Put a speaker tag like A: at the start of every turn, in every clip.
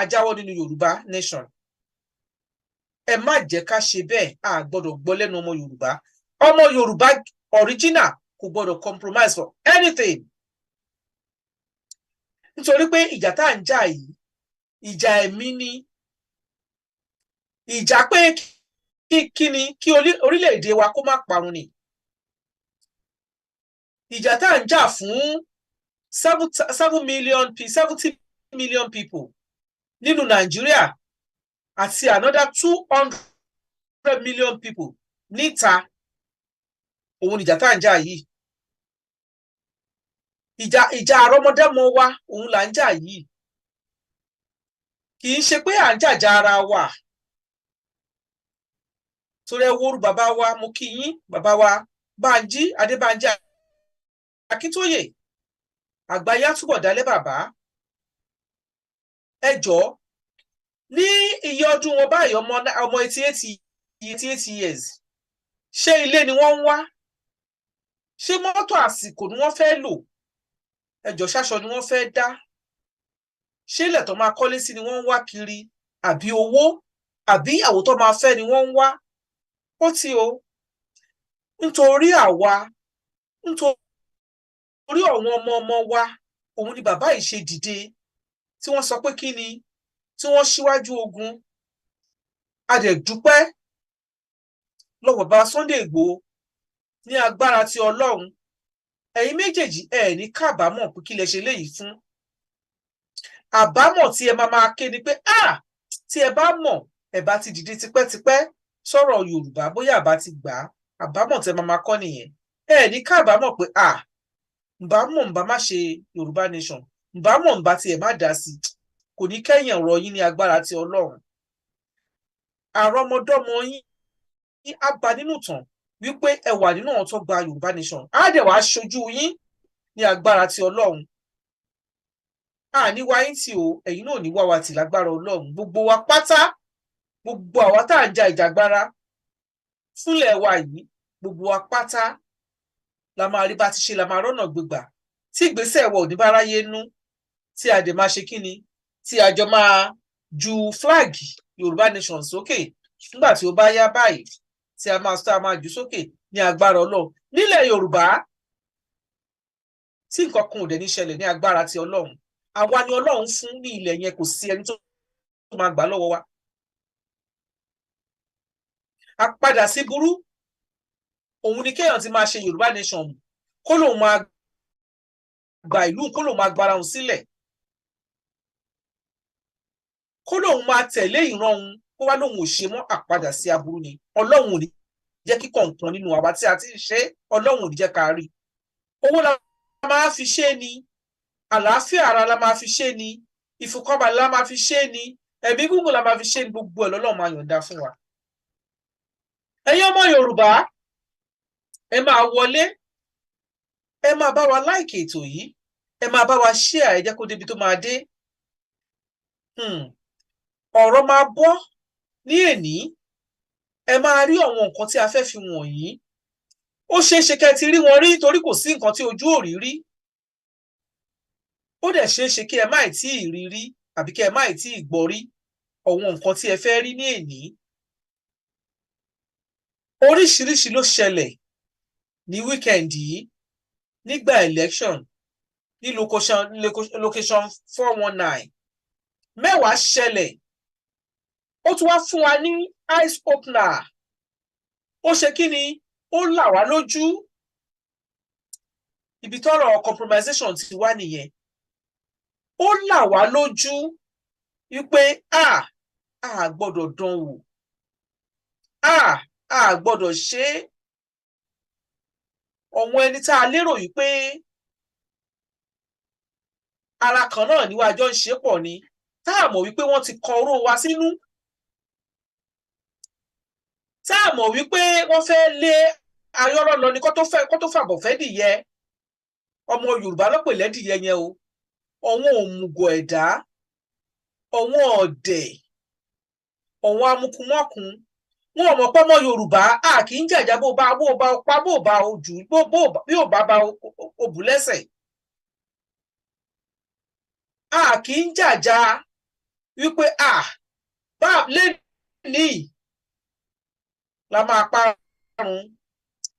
A: ajáwọ́ nínú Yorùbá nation. Ẹ má jẹ́ ká ṣe bẹ́ẹ̀, a gbọ́dọ̀ gbọ́ lẹ́nu ọmọ Yorùbá. Ọmọ Yorùbá original kò gbọ́dọ̀ compromise for anything. Nítorí pé ìjà tá à ń jà yìí, ìjà ẹ̀mí ni. Ìjà pé kí orílẹ̀-èdè wa kó má parun ni. Ìjà tá à ń jà fún 70 million people nínú Nàìjíríà àti another 200 million people níta. Òun ni ìjà tá à ń jà yìí. Ìjà àrọ́mọdọ́mọ wa òun là ń jà yìí. Kì í ṣe pé à ń jàjà ara wa. Torí ẹ wóoru bàbá wa, mo kí yín, bàbá wa Bánjí Adébánjí Akíntóyè, àgbáyé á túbọ̀ dálé bàbá. Ẹ jọ̀ọ́, ní iye ọdún wọn báyìí, ọmọ 88 years, ṣé ilé ni wọ́n ń wá? Ṣé mọ́tò àsìkò ni wọ́n fẹ́ lò? Ẹ jọ̀ọ́, ṣáṣọ ni wọ́n fẹ́ dá? Ṣé ilẹ̀ tó máa kọ́lé sí ni wọ́n ń wá kiri? Àbí owó? Àbí ìyàwó tó máa fẹ́ ni wọ́n ń wá? Ó ti o. Nítorí àwa, nítorí àwọn ọmọ wa, òun ni bàbá yìí ṣe dìde, tí wọ́n sọ pé kí ni, tí wọ́n ṣíwájú ogun. A dẹ̀ dúpẹ́ lọ́wọ́ bàbá Sunday Igboho ní agbára ti Ọlọ́run. Ẹ̀yin méjèèjì ẹ ní kábàámọ̀ pé kí lẹ ṣe léyìí fún. Àbámọ̀ tí ẹ máa ké ni pé tí ẹ bá mọ̀, ẹ bá ti dìde tipẹ́tipẹ́ sọ̀rọ̀ Yorùbá, bóyá àbá ti gbà á. Àbámọ̀ tí ẹ máa kọ́ nìyẹn. Ẹ ní kábàámọ̀ pé ǹbámọ̀ ǹbá má ṣe Yorùbá nation, ǹbámọ̀ ǹbá tiẹ̀ má dá sí. Kò ní kẹ́yìn ọ̀rọ̀ yín ní agbára ti Ọlọ́run. Àrọ́mọdọ́mọ yín á bá nínú tàn wípé ẹ wà nínú àwọn tó gba Yorùbá nation. Á dẹ̀ wá ṣojú yín ní agbára ti Ọlọ́run. Ní wá yín tì o, ẹ̀yin náà ní wá wa tì lágbára Ọlọ́run. Gbogbo wa pátá, gbogbo àwa tá à ń ja ìjàgbara fúnlẹ̀ wa yìí, gbogbo wa pátá la máa rí bá ti ṣe, la máa rọ́nà gbégbà. Tí ìgbésẹ̀ wa ò ní bá ráyé nú, tí a dẹ̀ máa ṣe kí ni, tí a jọ máa ju flag Yorùbá nation sókè nígbà tí ó bá yá báyìí, tí a máa jù sókè ní agbára Ọlọ́run. Nílẹ̀ Yorùbá, tí nǹkan kan ò dẹ̀ ní ṣẹlẹ̀ ní agbára ti Ọlọ́run. Àwa ni Ọlọ́run fún ní ilẹ̀ yẹn, kò sí ẹni tó máa gbà lọ́wọ́ wa. A padà sí burú. Òun ni kéèyàn ti máa ṣe Yorùbá nation, kó lòun máa gba ìlú, kó lòun máa gbara òun sílẹ̀, kó lòun máa tẹ̀lé ìran òun, kó wá lòun ò ṣe mọ́. Àpadà sí aburú ni. Ọlọ́run ò ní jẹ́ kí kọ̀ọ̀kan nínú àwa tí a ti ń ṣe, Ọlọ́run ò ní jẹ́ ká rí. Owó la máa fi ṣe ni, àlàáfíà ara la máa fi ṣe ni, ìfọ̀kànbalẹ̀ la máa fi ṣe ni, ẹ̀mí gígùn la máa fi ṣe ni. Gbogbo ẹ̀ lọ́lọ́run máa yọ̀ǹda fún wa. Ẹ̀yin ọmọ Yorùbá, ẹ máa wọlé, ẹ máa bá wa like ètò yìí, ẹ máa bá wa share, ẹ jẹ́ kó débi tó máa dé. Ọ̀rọ̀ máa bọ́ ní èní. Ẹ máa rí àwọn nǹkan tí a fẹ́ fi wọ̀nyí. Ó ṣeé ṣe kẹ́ ti rí wọn rí, torí kò sí nǹkan tí ojú ò rí rí. Ó dẹ̀ ṣeé ṣe kí ẹ má ì tí ì rí rí, àbí kí ẹ má ì tí ì gbọ́ rí àwọn nǹkan tí ẹ fẹ́ rí ní èní. Oríṣiríṣi ló ṣẹlẹ̀ ní weekend yìí nígbà election ní location 419. Mẹ́wàá ṣẹlẹ̀. Ó tún wá fún wa ní eyes opener. Ó ṣe kí ni? Ó là wá lójú. Ibi tọ́rọ̀ compromisation ti wá nìyẹn. Ó là wá lójú wípé a gbọ́dọ̀ dán wò. A gbọ́dọ̀ ṣe. Ọ̀wọ́n ẹni tá a lérò yìí pé ara kan náà ni wájọ́ ń ṣe pọ̀ ni, tá a mọ̀ wípé wọ́n ti kọ oró wa sínú, tá a mọ̀ wípé wọ́n fẹ́ lé ayọ́rọ́ lọ ni kó tó fàbọ̀ fẹ́ dìyẹ. Ọmọ Yorùbá ló pè lẹ́dìyẹ yẹn o. Ọ̀wọ́n òmùgọ̀ ẹ̀dá, ọ̀wọ́n ọ̀dẹ̀, ọ̀wọ́n amukumọ́kun. Wọn ò mọ̀ pé ọmọ Yorùbá kì í jàjà bó bá pa bó bá ojú bí ò bá obù lẹ́sẹ̀. Kì í jàjà wípé bá lẹ́nìí la máa parun,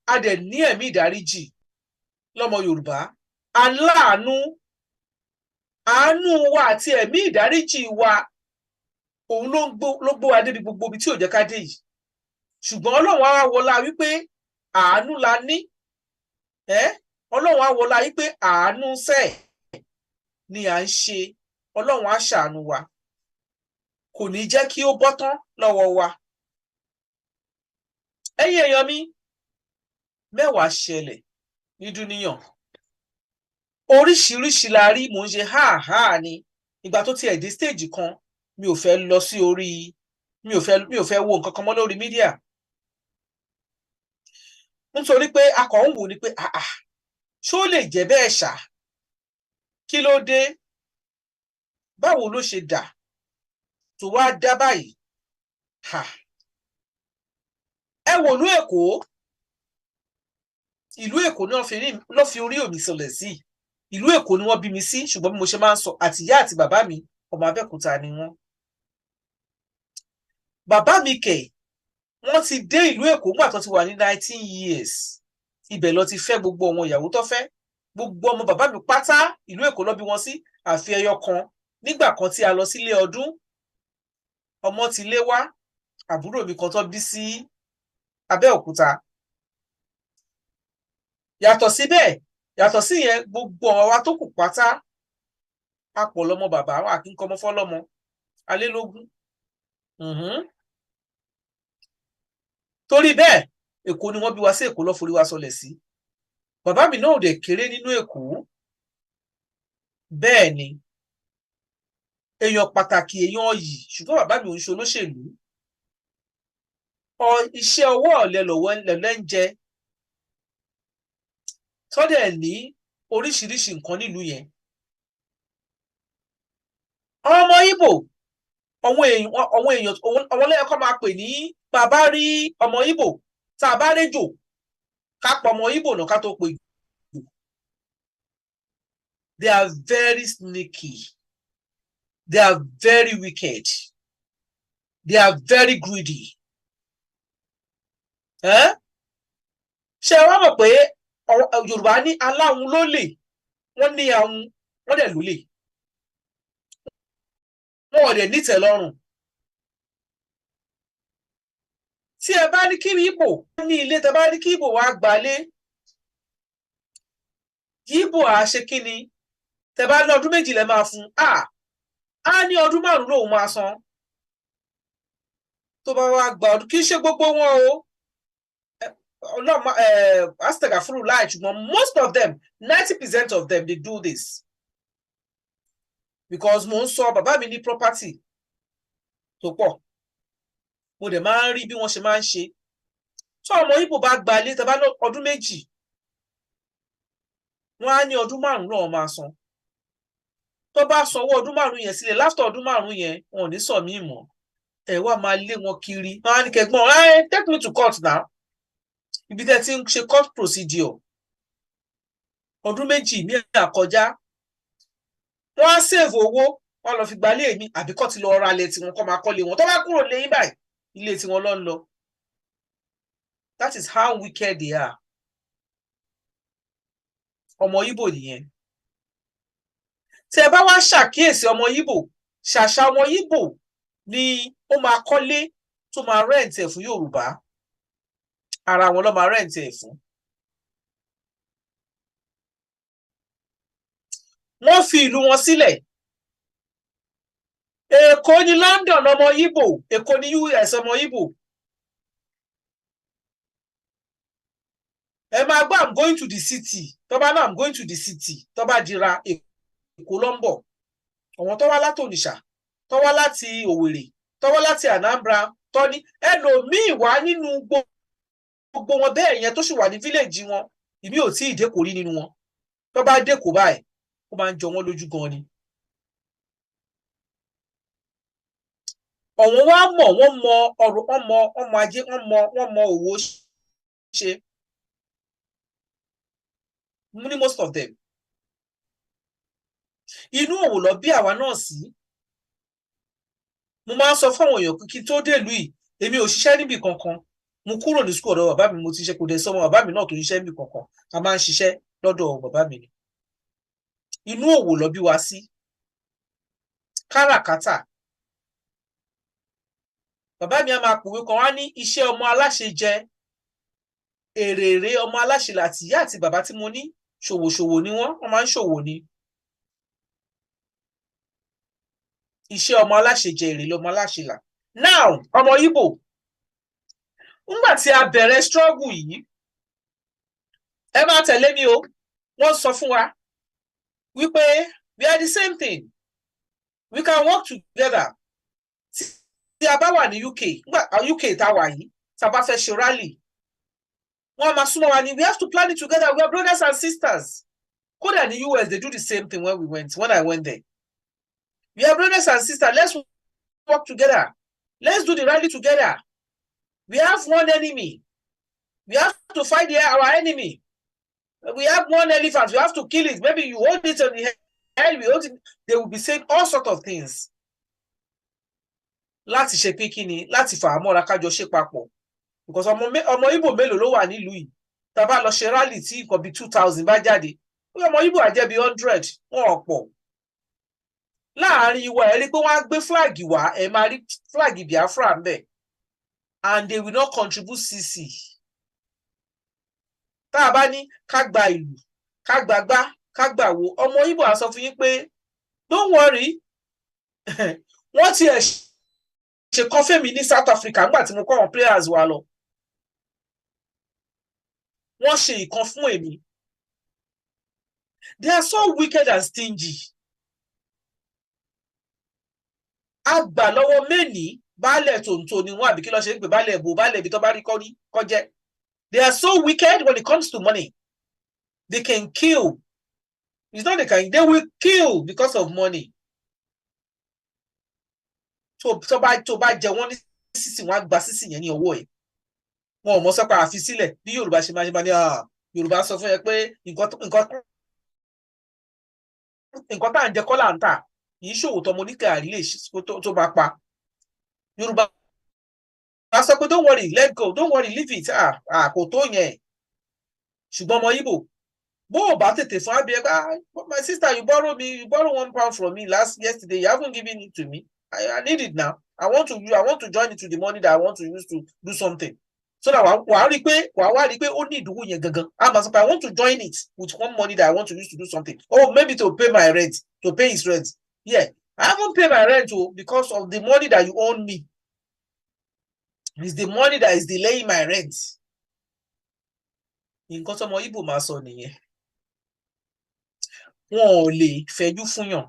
A: a dẹ̀ ní ẹ̀mí ìdáríjì lọ́mọ Yorùbá, aláàánú, àánú wa àti ẹ̀mí ìdáríjì wa òun ló gbó wa débi gbogbo ibi tí ò jẹ́ ká dé yìí. Ṣùgbọ́n Ọlọ́run á wọlá wípé àánú la ní, Ọlọ́run á wọlá wípé àánú sẹ́ẹ̀ ni à ń ṣe, Ọlọ́run á ṣàánú wa, kò ní jẹ́ kí ó bọ́ tán lọ́wọ́ wa. Ẹ̀yin èèyàn mi, mẹ́wàá ṣẹlẹ̀ ní dúníyàn, oríṣiríṣi la rí, mò ń ṣe háàháà ni. Ìgbà tó tiẹ̀ dé stage kan, mi ò fẹ́ lọ sí orí, mi ò fẹ́ wo nǹkan kan mọ́ lórí mídíà, nítorí pé a kàn ń wò ni pé ṣó lè jẹ́ bẹ́ẹ̀ ṣá, kí ló dé, báwo ló ṣe dà tó wá dá báyìí. Ẹ wò ní Èkó, ìlú Èkó ni wọ́n fi orí òmì sọlẹ̀ sí. Ìlú Èkó ni wọ́n bí mi sí, ṣùgbọ́n bí mo ṣe máa ń sọ, àtìyá àti bàbá mi ọmọ Abẹ́òkúta ni wọ́n. Bàbá mi kẹ̀, wọ́n ti dé ìlú Èkó nígbà tó ti wà ní 19 years. Ibẹ̀ ló ti fẹ́ gbogbo ọmọ ìyàwó tó fẹ́. Gbogbo ọmọ bàbá mi pátá ìlú Èkó ló bí wọn sí, àfi ẹyọ kan nígbà kan tí a lọ sílé ọdún, ọmọ ti lé wá, àbúrò mi kan tó bí sí Abẹ́òkúta. Yàtọ̀ síbẹ̀, yàtọ̀ sí yẹn, gbogbo àwa tó kù pátá a pọ̀ lọ́mọ bàbá, wa kì í kọ́mọ fọ́lọ́mọ alélógún. Torí bẹ́ẹ̀, Èkó ni wọ́n bí wa sí, Èkó ló forí wa sọlẹ̀ sí. Bàbá mi náà ò dẹ̀ kéré nínú Èkó. Bẹ́ẹ̀ ni, èèyàn pàtàkì, èèyàn yìí, ṣùgbọ́n bàbá mi ò ń ṣe olóṣèlú. Iṣẹ́ ọwọ́ ọ̀lẹ lẹ̀ ń jẹ, tọ́dẹ̀ ní oríṣiríṣi nǹkan nílùú yẹn. Ọmọ Ìgbò, àwọn lẹ́yìn kan máa pè ní, bàbá rí ọmọ Ìgbò, tá a bá réjò ká pọ̀ ọmọ Ìgbò náà ká tó pè jù. They are very sneaky, they are very wicked, they are very greedy. Ṣé wá mọ̀ pé Yorùbá ní aláhun ló lè, wọ́n ní ahun, wọ́n dẹ̀ ló lè, wọ́n ò dẹ̀ nítẹ̀lọ́rùn. Tí ẹ bá ní kí Ìgbò ní ilé, tẹ bá ní kí Ìgbò wá gbalé, Ìgbò á ṣe kí ni? Tẹ bá ní ọdún méjì lẹ máa fún, á ní ọdún 5 lòun máa san. Tó bá wá gba ọdún, kì í ṣe gbogbo wọn o, astagfirullah, ṣùgbọ́n most of them, 90% of them, they do this. Because mo ń sọ, bàbá mi ní property tó pọ̀, mo dẹ̀ máa ń rí bí wọ́n ṣe máa ń ṣe. Tó ọmọ Ìgbò bá gba ilé, tẹ́ bá lọ ọdún 2, wọ́n á ní ọdún 5 náà máa san. Tó bá sanwó ọdún 5 yẹn sílẹ̀, láfter ọdún 5 yẹn, wọn ò ní sọ mí mọ́. Ẹ wá máa lé wọn kiri. Wọ́n á ní kẹgbọ́n, take me to court now. Ibi tẹ́ ti ń ṣe court procedure. Ọdún 2 ní àkọjá. Wọ́n á save owó, wọ́n lọ fi gbalé mi, àbí kọ́ ti lọ ra ilé tí wọ́n kọ́ máa kọ́lé wọn. Tó bá kúrò lẹ́yìn báyìí, ilé tí wọ́n lọ ń lọ. That is how wicked they are. Ọmọ Ìgbò nìyẹn. Tí ẹ bá wá ṣàkíyèsí ọmọ Ìgbò, ṣàṣà ọmọ Ìgbò ni ó máa kọ́lé tó máa rent ẹ̀ fún Yorùbá. Ara wọn ló máa rent ẹ̀ fún. Wọ́n fi ìlú wọn sílẹ̀. Èkó ní London ọmọ Ìgbò, Èkó ní US ọmọ Ìgbò. Ẹ máa gbọ́, I'm going to the city. Tó bá náà I'm going to the city. Tó bá dira Èkó ló ń bọ̀. Àwọn tó wá láti Onitsha, tó wá láti Òwèrè, tó wá láti Anambra, tó ní ẹlòmíì wá nínú gbogbo wọn bẹ́ẹ̀ yẹn tó sì wà ní village wọn. Ìmí ò tí ì dé kò rí nínú wọn. Tó bá dé kò báyìí, ó máa ń jọ wọ́n lójú gan ni. Ọ̀wọ́n wá mọ̀, wọ́n mọ ọ̀rọ̀, wọ́n mọ ajé, wọ́n mọ òwò ṣe. Ní most of them. Inú òwò lọ bí àwa náà sí. mo máa ń sọ fún àwọn èèyàn kí tó dé ìlú yìí èmi ò ṣiṣẹ́ níbì kankan mo kúrò ní school ọ̀dọ̀ bàbá mi mo ti ṣe kò dé sọmọ bàbá mi náà tó ṣiṣẹ́ níbì kankan a máa ń ṣiṣẹ́ lọ́dọ̀ bàbá mi ni inú òwò lọ bí wa sí káràkátà bàbá mi á máa pòwe kan wá ní iṣẹ́ ọmọ aláṣẹ jẹ èrèrè ọmọ aláṣẹ láti ìyá àti bàbá tí mo ní ṣòwòṣòwò ni wọ́n máa ń ṣòwò ni iṣẹ́ ọmọ aláṣẹ jẹ èrèrè ọmọ aláṣẹ là now ọmọ Ìgbò nígbà tí a bẹ̀rẹ̀ struggle yìí ẹ máa tẹ̀lé mi o wọ́n sọ fún wa wípé we are the same thing we can work together tí a bá wà ní UK tá a wà yìí tá a bá fẹ́ ṣe rally wọ́n máa súnmọ́ wa ni we have to plan it together we are brothers and sisters kódà ní US they do the same thing when I went there we are brothers and sisters let's work together let's do the rally together we have one enemy we have to fight our enemy we have one elephant we have to kill it maybe you hold it on the head we hold it they will be saying all sorts of things láti ṣe pé kí ni láti fà á mọ́ra kájọ ṣe papọ̀ because ọmọ Ìgbò mélòó ló wà nílùú yìí tá a bá lọ ṣe rally tí nǹkan bíi 2000 bá jáde ọmọ Ìgbò àjẹ́ bíi 100 wọn ọ̀pọ̀ láàárín wa ẹ rí pé wọ́n á gbé flag wá ẹ máa rí flag Biafra ń bẹ̀ and they will not contribute cc tá a bá ní ká gba ìlú ká gbàgbá ká gbàwó ọmọ Ìgbò á sọ fún yín pé don't worry wọ́n ti ṣe kan fẹ́mi ní South Africa nígbà tí mo kọ́ àwọn players wa lọ wọ́n ṣe ìkan fún èmi they are so wicked and stingy àgbà lọ́wọ́ mẹ́ni baálẹ̀ tòǹtò ni wọ́n àbí kí ló ṣe ń pè baálẹ̀ ẹ̀bù baálẹ̀ ibi tó bá rí kọ́jẹ́ they are so wicked when it comes to money they can kill it's not they will kill because of money tó bá jẹ wọ́n ní sísì wọ́n á gba sísì yẹn ní ọwọ́ ẹ̀ wọn ò mọ̀ sọ́pà àfi sílẹ̀ bí Yorùbá ṣe máa ní Yorùbá sọ fún ẹ pé nǹkan tá à ń jẹ kọ́ là ń tà yìí ṣòwò tọmọ oníkàárí lè tó bá pa Yorùbá sọ pé don't worry let go don't worry leave it kò tó yẹn ṣùgbọ́n ọmọ Ìgbò bó o bá tètè fún abẹ́ my sister you borrow £1 from me yesterday you haven't given it to me I need it now I want to join it to the money that I want to use to do something so that wàá rí pé ó ní ìdúró yẹn gangan I want to join it with one money that I want to use to do something maybe to pay my rent to pay his rent yeah I haven't paid my rent because of the money that you owe me it's the money that is delaying my rent nǹkan tọmọ Ìgbò máa sọ nìyẹn wọn ò lè fẹjú fún yàn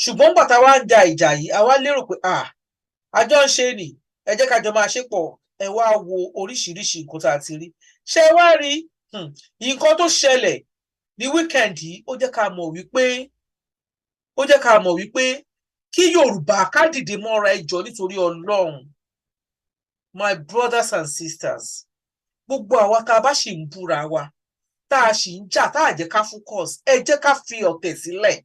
A: ṣùgbọ́n bàtà wa ń ja ìjà yìí àwa lérò pé àjọ ń ṣe nì ẹ jẹ́ kájọ máa ṣe pọ̀ ẹ wá wo oríṣiríṣi nǹkan tá a ti rí ṣé wá rí nǹkan tó ṣẹlẹ̀ ní weekend yìí ó jẹ́ ká mọ̀ wípé kí Yorùbá ká dìde mọ́ra ẹjọ́ nítorí Ọlọ́run my brothers and sisters gbogbo àwa tá a bá ṣì ń búra wa tá a ṣì ń jà tá a jẹ́ ká focus ẹ jẹ́ ká fi ọ̀tẹ̀ sílẹ̀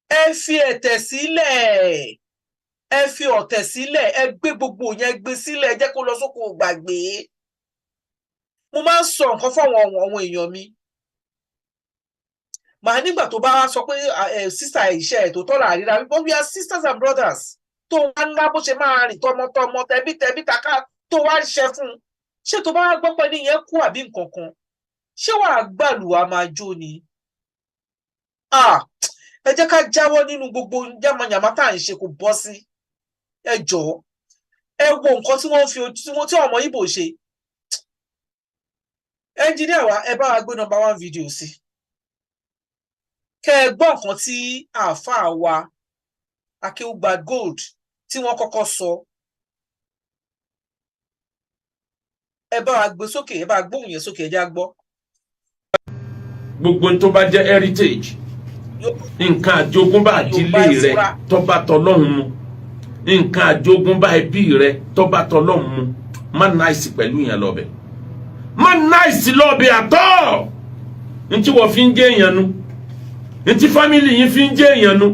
A: ẹ fi ẹ̀tẹ̀ sílẹ̀ ẹ fi ọ̀tẹ̀ sílẹ̀ ẹ gbé gbogbo yẹn gbé sílẹ̀ ẹ jẹ́ kó lọ sóko gbàgbé mo máa ń sọ nǹkan fún àwọn èèyàn mi màá nígbà tó bá sọ pé sísà iṣẹ́ ẹ̀ tó tọ́ra àríra wípé we are sisters and brothers tó wá ńlá bó ṣe máa rìn tọmọtọmọ tẹbí taká tó wá ṣe fún un ṣé tó bá gbọ́ pé níyẹn kú àbí nǹkan kan ṣé wàá gbàlùwà máa jó ni ẹ jẹ́ ká jáwọ́ nínú gbogbo yàmàyàmá tá à ń ṣe kò bọ́ sí ẹ jọ̀ọ́ ẹ wo nǹkan tí wọ́n fi tí ọmọ Ìgbò ṣe ẹnjìníà wa ẹ bá wa gbé number 1 video sí kẹ ẹ gbọ́ nǹkan tí àáfàá wa Akéwùgbà Gold tí wọ́n kọ́kọ́ sọ ẹ bá wa gbé sókè ẹ bá wa gbóhùn yẹn sókè ẹ já gbọ́.
B: gbogbo tó bá jẹ́ heritage nǹkan àjogúnbá àdílé rẹ tó bá tọlọ́hun mu nǹkan àjogúnbá ẹbí rẹ tó bá tọlọ́hun mu má náìsì pẹ̀lú yẹn lọ́bẹ̀ má náìsì lọ́bẹ̀ àtọ́ ntí wọ́n fi ń jẹ́ èèyàn nu ntí fámìlì yín fi ń jẹ́ èèyàn nu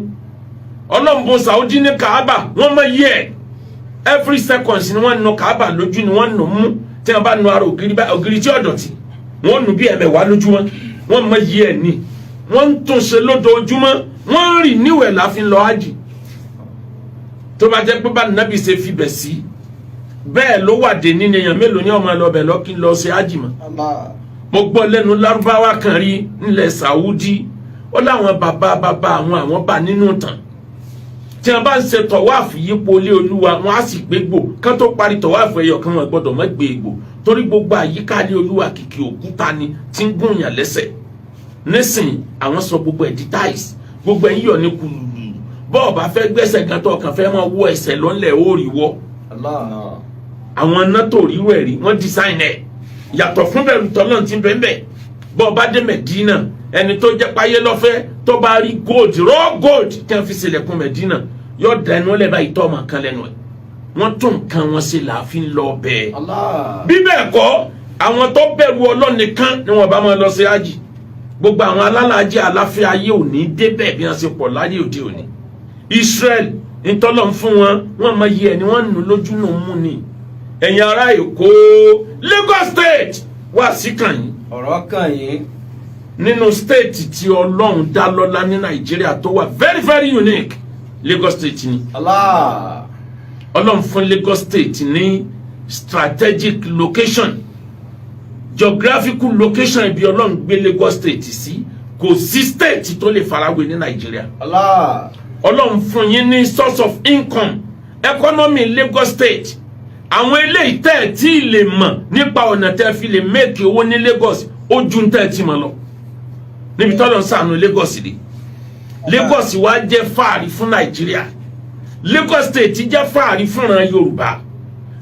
B: Ọlọ́run bùn Saudi ní Kaaba wọ́n mọ yẹ every second ni wọ́n nu Kaaba lójú ni wọ́n nu mú tí wọ́n bá nu ara ògiri tí ọ̀dọ̀tí wọ́n nu bí ẹ̀mẹ̀wá lójúmọ́ wọ́n mọ yẹ ni wọ́n ń tún ṣe lójoojúmọ́ wọ́n ń rìn níwẹ̀ láfin lọ ájì tó bá jẹ́ pé bá nàbì ṣe fi bẹ̀ sí bẹ́ẹ̀ ló wà dé nínú èèyàn mélòó ní ọmọ ẹlọ́bẹ̀ lọ́kí lọ ṣe ájì mọ́ mo gbọ́ lẹ́nu lárúbáwá kan rí nílẹ̀ Saudi ó láwọn bàbá àwọn bá nínú tàn tí wọ́n bá ń ṣe tọ̀wáàfù yípo ilé Olúwa wọ́n á sì gbégbò kán tó parí tọ̀wáàfù ẹyọ kan wọn gbọ́dọ̀ má gbé egbò torí gbogbo àyíká ilé Olúwa kìkì òkúta ni tí ń gún yàn lẹ́sẹ̀ nísìn àwọn sọ gbogbo ẹ̀ di tiles gbogbo ẹ̀ ń yọ̀ ní kululu bọ́ọ̀ bá fẹ́ gbẹ́sẹ̀ gan tó kàn fẹ́ máa wọ ẹsẹ̀ lọ́nlẹ̀ ó rí wọ́ àwọn iná tó rí rẹ̀ rí wọ́n design ẹ̀ yàtọ̀ fún bẹ̀rù tọ́lọ́n ti bẹ́ẹ̀ bọ́ọ̀ bá dé Medina ẹni tó jẹ́ páyé lọ́fẹ́ tó bá rí gold raw gold tí wọ́n fi ṣílẹ̀kùn Medina yóò da ẹnu lẹ́bàá ìtọ́ ọmọ kan lẹ́nu ẹ̀ wọ́n tún nǹkan wọn ṣe láàfin lọ bẹ́ẹ̀ bí bẹ́ẹ̀ kọ́ àwọn tó bẹ̀rù Ọlọ́run nìkan ni wọ́n bá máa lọ sí ájì gbogbo àwọn alálàájì aláfẹ́ ayé òní débẹ̀ bí wọ́n ṣe pọ̀ láyé òde òní Israel ntọ́lọ́ fún wọn máa yẹ ẹni wọ́n nù lójú nù mú ni ẹ̀yin ará Èkó Lagos State wá sí kàn yín
C: ọ̀rọ̀ kàn yín
B: nínú state tí Ọlọ́run dá lọ́lá ní Nàìjíríà tó wà very very unique Lagos State ni Ọlọ́run fún Lagos State ní strategic location geographical location ibi Ọlọ́run gbé Lagos State sí kò sí state tó lè farawé ní Nàìjíríà Ọlọ́run fún yín ní source of income economy Lagos State àwọn eléyìí tẹ́ ẹ̀ tí lè mọ̀ nípa ọ̀nà tẹ́ fi lè make owó ní Lagos ojú ń tẹ́ ẹ̀ tí mọ̀ lọ níbi tọ́lọ̀ ń sànú Lagos dé Lagos wá jẹ́ fàárí fún Nàìjíríà Lagos State jẹ́ fàárí fúnran Yorùbá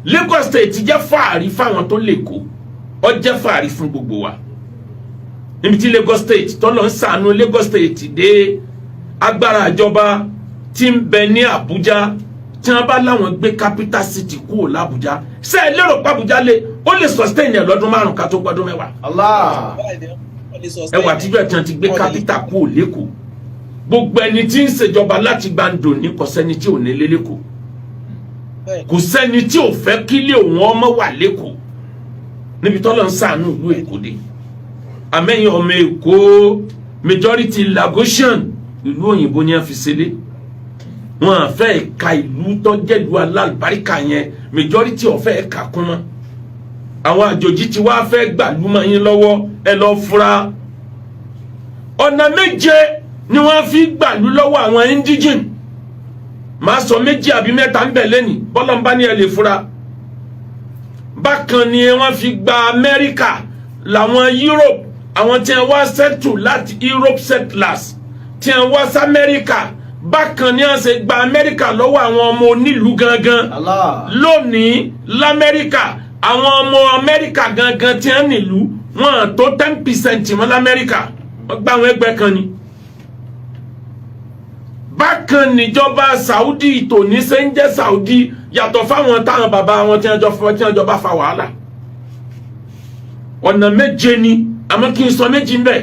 B: Lagos State jẹ́ fàárí fáwọn tó lè kó ó jẹ́ fàárí fún gbogbo wa níbi tí Lagos State tọ́lọ̀ ń sànú Lagos State dé agbára ìjọba tí ń bẹ ní Àbújá tí wọ́n bá láwọn gbé capital city kúrò l'Àbújá ṣé ẹ lérò p'Àbújá lé ó lè sustain ẹ̀ lọ́dún 5 ká tó gbọ́dún 10 ẹwà tí bẹ́ẹ̀ tí wọ́n ti gbé capital kúrò l'Ékòó gbogbo ẹni tí ń ṣèjọba láti gbàǹdò ní kò sẹ́ni tí ò ní lé l'Ékòó kò sẹ́ni tí ò fẹ́ kílé òun ọmọ wà l'Ékòó níbi tọ́lọ́ ń ṣàánú ìlú Èkó dé àmẹ́yìn ọmọ Èkó majority Lagosian ìlú òyìnbó ni wọ́n fi ṣẹlẹ̀ wọ́n fẹ́ ẹ̀ka ìlú tó jẹ́ ìlú alálùbáríkà yẹn majority ọ̀fẹ́ ẹ̀ka kún mọ́ àwọn àjòjì tí wàá fẹ́ gbà lúmọ̀ yín lọ́wọ́ ẹ lọ fura ọ̀nà méje ni wọ́n fi gbà lú lọ́wọ́ àwọn indigene máa sọ méjì àbí mẹ́ta ń bẹ̀ lẹ́nì bọ́lọ́mbá ni ẹ lè fura bákan ni wọ́n fi gba Amẹ́ríkà làwọn Europe àwọn tí wọ́n wá settle láti Europe settlers tí wọ́n wá sí Amẹ́ríkà bákan ni wọ́n ṣe gba Amẹ́ríkà lọ́wọ́ àwọn ọmọ onílùú gangan lónìí l'Amẹ́ríkà àwọn ọmọ Amẹ́ríkà gangan tí wọ́n nílùú wọn tó 10% mọ́ l'Amẹ́ríkà wọ́n gba àwọn ẹgbẹ́ kan ni bákan níjọba Saudi tòní ṣe ń jẹ́ Saudi yàtọ̀ fáwọn táwọn bàbá wọn tí wọ́n jọ bá fa wàhálà ọ̀nà méje ni àmọ́ kí n sọ méjì ń bẹ̀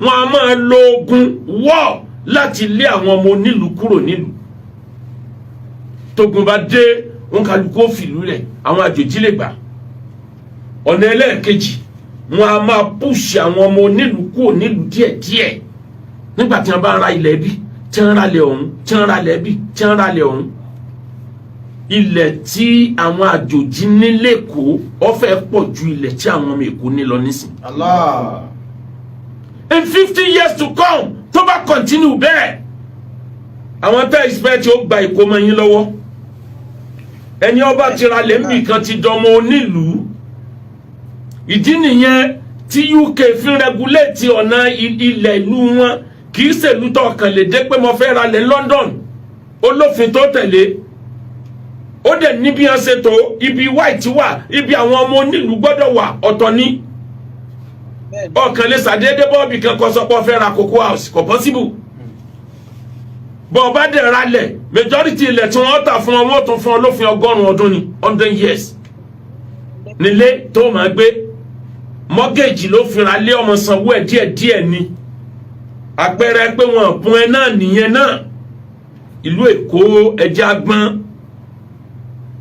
B: wọ́n a máa lo ogun wọ́ọ̀ láti lé àwọn ọmọ onílùú kúrò nílùú tógun bá dé wọn kálukú ó fìlú rẹ̀ àwọn àjòjì lè gbà ọ̀nà ẹlẹ́ẹ̀kejì wọn a máa pùṣì àwọn ọmọ onílùú kúrò nílùú díẹ̀díẹ̀ nígbà tí wọ́n bá ń ra ilẹ̀ bí tí wọ́n ra ilẹ̀ ọ̀hún tí wọ́n ra ilẹ̀ bí tí wọ́n ra ilẹ̀ ọ̀hún ilẹ̀ tí àwọn àjòjì ní l'Ékòó ó fẹ́ pọ̀ ju ilẹ̀ tí àwọn ọmọ Èkó ní lọ nísìn. Allah. In 50 years to come tó bá continue bẹ́ẹ̀ àwọn tẹ́ expect ó gba Èkó mọ́ yín lọ́wọ́ ẹni ọba ti ra lẹ́m̀bì kan ti dọmọ onílùú ìdí nìyẹn tí UK fi regulate ọ̀nà ilẹ̀ ìlú wọn kì í ṣèlú tó kàn lè dé pé mo fẹ́ ra lẹ̀ London olófin tó tẹ̀lé ó dẹ̀ níbi hàn ṣètò ibi white wà ibi àwọn ọmọ onílùú gbọ́dọ̀ wà ọ̀tọ̀ ní ọkàn lè ṣàdédé bọ́ọ̀bì kan kọ́ sọ́pọ̀ fẹ́ ra cocoa house kò possible bọ́ọ̀ bá dẹ̀ ra lẹ̀ majority ilẹ̀ tí wọ́n tà fún wọn tún fún olófin 100 ọdún ni 100 years nílé tó máa gbé mortgage ló fi ra lé ọmọ sanwó ẹ̀ díẹ̀díẹ̀ ni àpẹẹrẹ pé wọn pọn ẹ náà nìyẹn náà ìlú Èkó ẹjẹ́ agbọ́n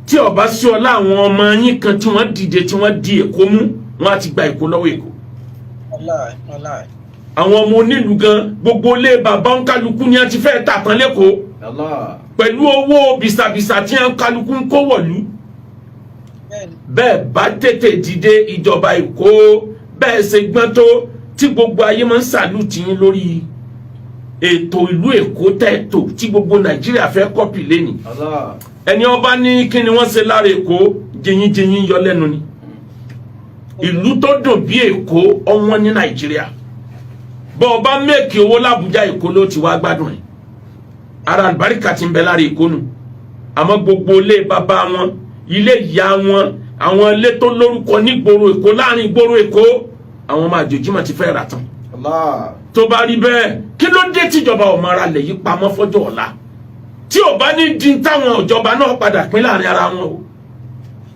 B: tí ọba sí ọlá àwọn ọmọ yín kan tí wọ́n dìde tí wọ́n di Èkó mú wọ́n á ti gba Èkó lọ́wọ́ Èkó. àwọn ọmọ onílùú gan gbogbo ilé bàbá ń kálukú ni a ti fẹ́ tà tán lẹ́kọ̀ọ́ pẹ̀lú owó bìsàbìsà tí a ń kálukú ń kó wọ̀lú. bẹ́ẹ̀ bá tètè dìde ìjọba Èkó bẹ́ẹ̀ ṣe gbọ́n tó tí gbogbo ayé máa ń sàlùtì yín lórí ètò ìlú Èkó tẹ́ẹ̀tò tí gbogbo Nàìjíríà fẹ́ kọ́pì lẹ́nìí. ẹni ọba ní kí ni wọ́n ṣe lára Èkó jẹyìn yọ lẹ́nu ni. ìlú tó dùn bí Èkó ọ̀wọ́n ní Nàìjíríà bọ́ ọba mẹ́ẹ̀kì owó l'Àbújá Èkó ló ti wá gbádùn ẹ̀. ara àlùbáríkà ti ń bẹ lára Èkó nù àmọ́ gbogbo ilé bàbá wọn ilé ìyá wọn àwọn ilé tó lórúkọ nígboro Èkó láàrin ìgboro Èkó àwọn ọmọ àjòjì mà ti fẹ́ rà tán. tó bá rí bẹ́ẹ̀ kí ló dé tíjọba ọmọ ara lè yí pamọ́ fọ́jọ́ ọ̀la tí ò bá ní di táwọn ìjọba náà padà pín láàrin ara wọn o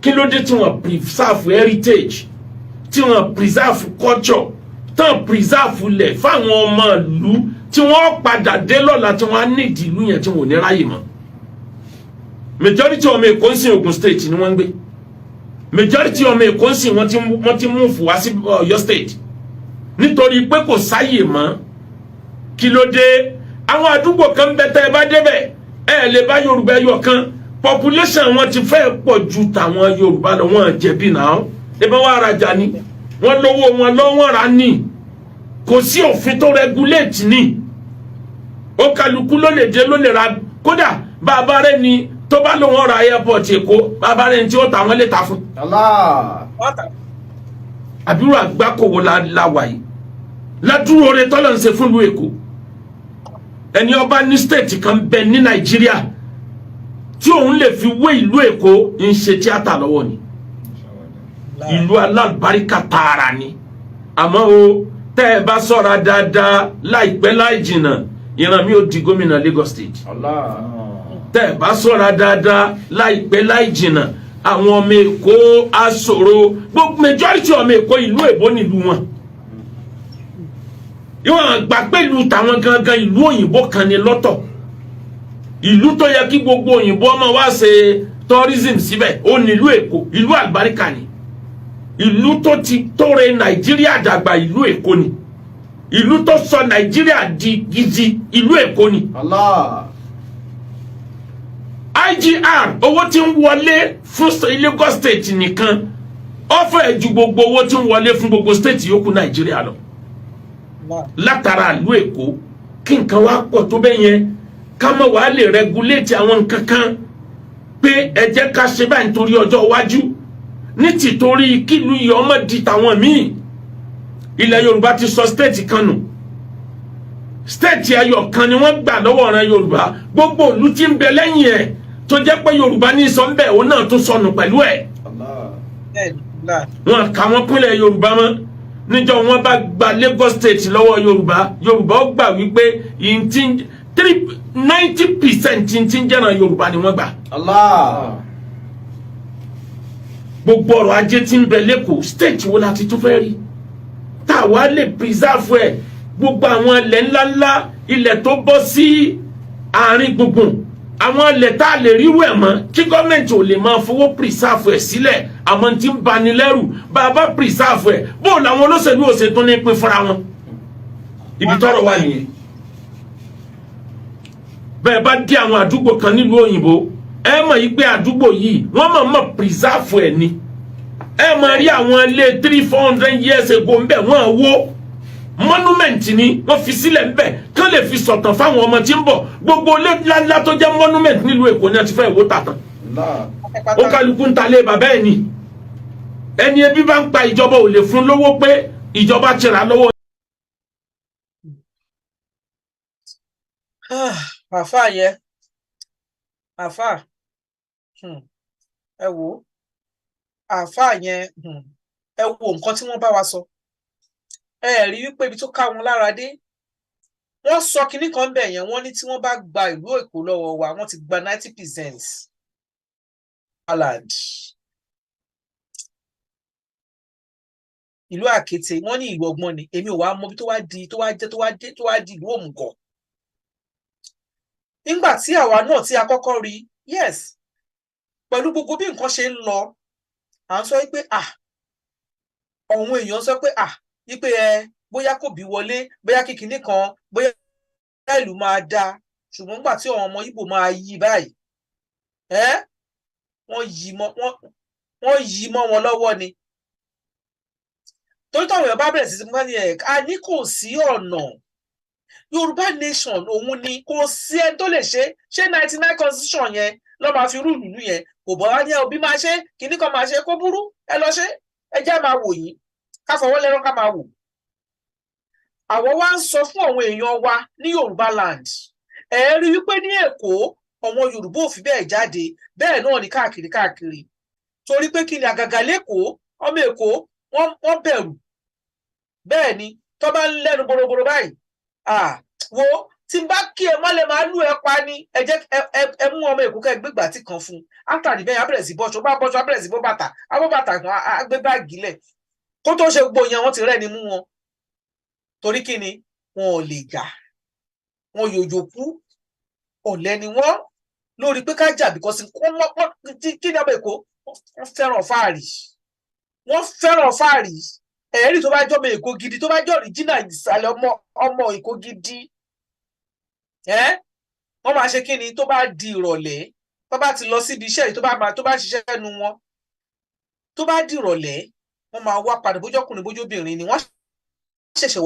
B: kí ló dé tí wọ́n preserve heritage tí wọ́n preserve culture tán preserve lẹ̀ fáwọn ọmọ ìlú tí wọ́n padà dé lọ́la tí wọ́n á nídìí ìlú yẹn tí wọ́n ò ní ráyè mọ́. majority ọmọ Èkó ń sìn Ògùn state ni wọ́n ń gbé majority ọmọ Èkó ń sìn wọ́n ti move wá sí Ọ̀yọ́ state nítorí pé kò sáyè mọ́. kí ló dé àwọn àdúgbò kan bẹ tẹ́ ẹ bá débẹ̀ ẹ lè bá Yorùbá ẹyọ kan population wọn ti fẹ́ pọ̀ ju tàwọn Yorùbá lọ wọn jẹ̀bi náà ẹ bá wà rajà ni wọ́n lówó wọn lọ́wọ́ ra ní kò sí òfin tó regulate ní ó kálukú ló lè dé ló lè ra kódà bàbá rẹ ni tó bá lóun ra airport Èkó bàbá rẹ ni tí ó ta wọn lè ta fún. àbúrò àgbákòwò la wà yìí ládùúrò rẹ tọ́lọ̀ ń ṣe fún ìlú Èkó ẹni ọba ní state kan bẹ ní Nàìjíríà tí òun lè fi wé ìlú Èkó ń ṣe tíátà lọ́wọ́ ni ìlú alábàríkà tààrà ni àmọ́ o tẹ́ ẹ bá ṣọ́ra dáadáa láìpẹ́ láì jìnnà ìran mi ò di gómìnà Lagos State tẹ́ ẹ bá ṣọ́ra dáadáa láìpẹ́ láì jìnnà àwọn ọmọ Èkó aṣòro gbogbo majority ọmọ Èkó ìlú èbó nílùú wọn ìwọ̀n gbà pẹ̀lú tàwọn gangan ìlú òyìnbó kan ní lọ́tọ̀ ìlú tó yẹ kí gbogbo òyìnbó ọmọ wa ṣe tourism síbẹ̀ ó nílùú Èkó ìlú àlùbáríkà ni ìlú tó ti tóore Nàìjíríà dàgbà ìlú Èkó ni ìlú tó sọ Nàìjíríà di gidi ìlú Èkó ni. IGR owó tí ń wọlé fún Lagos state nìkan ó fẹ́ ju gbogbo owó tí ń wọlé fún gbogbo state yòókù Nàìjíríà lọ látara ìlú Èkó kí nǹkan wá pọ̀ tó bẹ́ẹ̀ yẹn ká mọ̀ wá lè regulate àwọn nǹkan kan pé ẹ jẹ́ ká ṣe báyìí nítorí ọjọ́ iwájú ní tìtorí kílù yìí ọmọ di tàwọn míì. ilẹ̀ Yorùbá ti sọ state kan nù state ẹyọ kan ni wọ́n gbà lọ́wọ́ ọ̀ràn Yorùbá gbogbo ìlú tí ń bẹ lẹ́yìn ẹ̀ tó jẹ́ pé Yorùbá ní sọ ń bẹ̀ òun náà tún sọnù pẹ̀lú ẹ̀. wọn kà wọ́n pínlẹ̀ Yorùbá mọ́ níjọ́ wọ́n bá gba Lagos state lọ́wọ́ Yorùbá ó gbà wípé 90% tí ń jẹ́ràn Yorùbá ni wọ́n gbà. gbogbo ọrọ̀ ajé tí ń bẹ lẹ́kọ̀ọ́ state wo la ti tún fẹ́ rí táwa lè preserve ẹ̀ gbogbo àwọn ilẹ̀ ńláńlá ilẹ̀ tó bọ́ sí àárín gbùngbùn àwọn ilẹ̀ tá a lè ríru ẹ̀ mọ́ kí gọ́ọ̀mẹ̀ntì ò lè máa fowó preserve ẹ̀ sílẹ̀ àmọ́ tí ń bani lẹ́rù bá a bá preserve ẹ̀ bó làwọn olóṣèlú ò ṣe tún ní pín fúnra wọn ibi tọ́rọ̀ wà nìyẹn. bẹ́ẹ̀ bá dé àwọn àdúgbò kan nílùú òyìnbó ẹ mọ̀ yí pé àdúgbò yìí wọ́n mọ̀ preserve ẹ̀ ni ẹ mọ̀ rí àwọn ilé 300-400 years ago ń bẹ̀ wọ́n wó monument ni wọ́n fi sílẹ̀ ń bẹ̀ kán lè fi sọ̀tàn fáwọn ọmọ tí ń bọ̀ gbogbo ilé ńláńlá tó jẹ́ monument nílùú Èkó ni a ti fẹ́ wó tàtàn ó kálukú ń talé bàbá ẹ̀ ni ẹni ebi bá ń pa ìjọba ò lè fún lówó pé ìjọba ti rà lọ́wọ́.
A: àfà yẹ àfà ẹ wò àfà yẹn ẹ wo nǹkan tí wọ́n bá wa sọ ẹ rí wípé ibi tó ká wọn lára dé wọ́n sọ kinní kan bẹ̀ yẹn wọ́n ní tí wọ́n bá gba ìlú Èkó lọ́wọ́ wa wọ́n ti gba 90% land ìlú Àkété wọ́n ní ìlú ọgbọ́n ni èmi ò wá mọ̀ bí tó wá di ìlú òmùgọ̀ nígbà tí àwa náà tí a kọ́kọ́ rí yes pẹ̀lú gbogbo bí nǹkan ṣe ń lọ à ń sọ pé àwọn èèyàn sọ pé wípé bóyá kò bí wọlé bóyá kíkiní kan bóyá ìlú máa da ṣùgbọ́n nígbà tí àwọn ọmọ Ìgbò máa yí báyìí wọ́n yí mọ́ wọn lọ́wọ́ ni torí táwọn èèyàn bá bẹ̀rẹ̀ sí fún ní a ní kò sí ọ̀nà Yorùbá nation òun ni kò sí ẹni tó lè ṣe 99 constitution yẹn lọ́ máa fi rúùlù lù yẹn kò bọ́ wá ní òbí máa ṣe kíní kan máa ṣe kó burú ẹ lọ ṣe ẹ jẹ́ máa wò yín ká fọwọ́ lẹ́rán ká máa wò. àwọn wá ń sọ fún àwọn èèyàn wa ní Yorùbá land ẹ rí wípé ní Èkó àwọn Yorùbá ò fi bẹ́ẹ̀ jáde bẹ́ẹ̀ náà ní káàkiri torí pé kí ni àgàgà lẹ́kọ̀ọ́ ọmọ Èkó wọ́n bẹ̀rù bẹ́ẹ̀ ni tó bá ń lẹ́nu boroboro báyìí wo tí n bá kí ẹ mọ́lẹ̀ máa lù ẹ pa ni ẹ jẹ́ ẹ mú ọmọ Èkó kẹ́ gbégbà tí kan fún un átàdì bẹ́ẹ̀ abẹ́rẹ́ sí bọ́ṣọ bá bọ́ṣọ abẹ́rẹ́ sí bọ́ bàtà abọ́ bàtà kan agbé báàgì lẹ̀ kó tó ṣe gbogbo yẹn wọ́n ti rẹ́ ni mú wọn torí kí ni wọn ò lè jà wọn yòjò kú ọ̀lẹ ni wọ́n lórí pé ká jà bìkọ́sí kí ni ọmọ Èkó wọ́n fẹ́ràn fáàrí ẹ̀rí tó bá jọ́ ọmọ Èkó gidi tó bá jọ́ ọ̀ríjínà ìsàlẹ̀ ọmọ Èkó gidi wọ́n máa ṣe kí ni tó bá di ìrọ̀lẹ́ tó bá ti lọ síbi iṣẹ́ tó bá ṣiṣẹ́ nu wọn tó bá di ìrọ̀lẹ́ wọ́n máa wá padà bójọ́kùnrin bójóbìnrin ni wọ́n ṣẹ̀ṣẹ̀ wá